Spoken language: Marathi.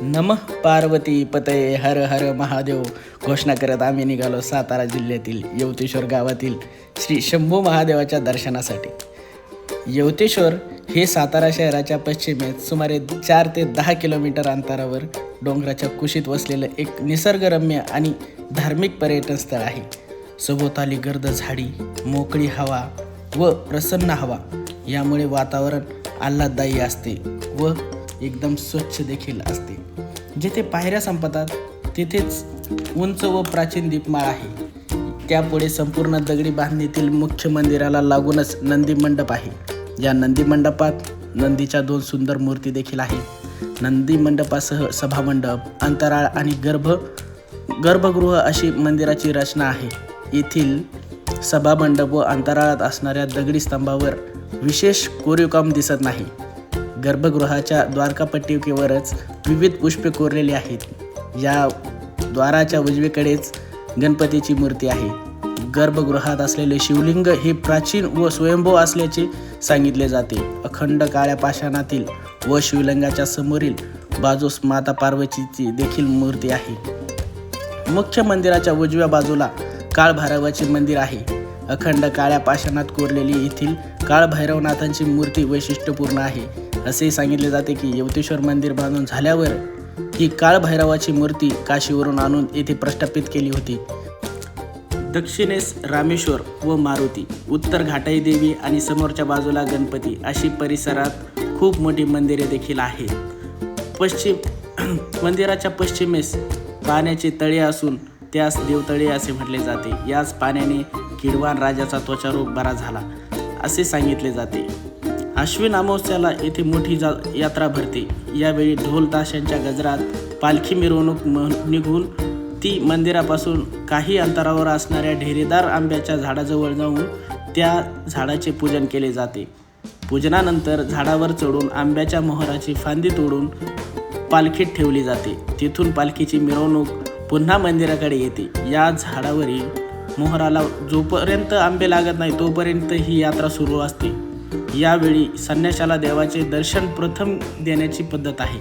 नमः पार्वती पतये हर हर महादेव घोषणा करत आम्ही निघालो सातारा जिल्ह्यातील येवतेश्वर गावातील श्री शंभू महादेवाच्या दर्शनासाठी। येवतेश्वर हे सातारा शहराच्या पश्चिमेत सुमारे 4 ते 10 किलोमीटर अंतरावर डोंगराच्या कुशीत वसलेलं एक निसर्गरम्य आणि धार्मिक पर्यटन स्थळ आहे। सभोवताली गर्द झाडी, मोकळी हवा व प्रसन्न हवा यामुळे वातावरण आल्हाददायी असते व एकदम स्वच्छ देखील असते। जिथे पायऱ्या संपतात तिथेच उंच व प्राचीन दीपमाळ आहे। त्यापुढे संपूर्ण दगडी बांधणीतील मुख्य मंदिराला लागूनच नंदी मंडप आहे। या नंदी मंडपात नंदीच्या 2 सुंदर मूर्ती देखील आहेत। नंदी मंडपासह सभामंडप, अंतराळ आणि गर्भगृह अशी मंदिराची रचना आहे। येथील सभामंडप व अंतराळात असणाऱ्या दगडी स्तंभावर विशेष कोरीवकाम दिसत नाही। गर्भगृहाच्या द्वारकापट्टीवरच विविध पुष्पे कोरलेली आहेत। या द्वाराच्या उजवीकडेच गणपतीची मूर्ती आहे। गर्भगृहात असलेले शिवलिंग हे प्राचीन व स्वयंभू असल्याचे सांगितले जाते। अखंड काळ्या पाषाणातील व शिवलिंगाच्या समोरील बाजूस माता पार्वतीची देखील मूर्ती आहे। मुख्य मंदिराच्या उजव्या बाजूला काळभैरवाचे मंदिर आहे। अखंड काळ्या पाषाणात कोरलेली येथील काळभैरवनाथांची मूर्ती वैशिष्ट्यपूर्ण आहे। असे सांगितले जाते की येवतेश्वर मंदिर बांधून झाल्यावर ही काळभैरवाची मूर्ती काशीवरून आणून येथे प्रस्थापित केली होती। दक्षिणेस रामेश्वर व मारुती, उत्तर घाटाई देवी आणि समोरच्या बाजूला गणपती अशी परिसरात खूप मोठी मंदिरे देखील आहेत। मंदिराच्या पश्चिमेस पाण्याचे तळे असून त्यास देवतळे असे म्हटले जाते। याच पाण्याने किडवान राजाचा त्वचारोग बरा झाला असे सांगितले जाते। अश्विन अमावस्याला येथे मोठी यात्रा भरते। यावेळी ढोल ताशांच्या गजरात पालखी मिरवणूक निघून ती मंदिरापासून काही अंतरावर असणाऱ्या ढेरेदार आंब्याच्या झाडाजवळ जाऊन त्या झाडाचे पूजन केले जाते। पूजनानंतर झाडावर चढून आंब्याच्या मोहराची फांदी तोडून पालखीत ठेवली जाते। तिथून पालखीची मिरवणूक पुन्हा मंदिराकडे येते। या झाडावरील मोहराला जोपर्यंत आंबे लागत नाही तोपर्यंत ही यात्रा सुरू असते। यावेळी संन्याशाला देवाचे दर्शन प्रथम देण्याची पद्धत आहे।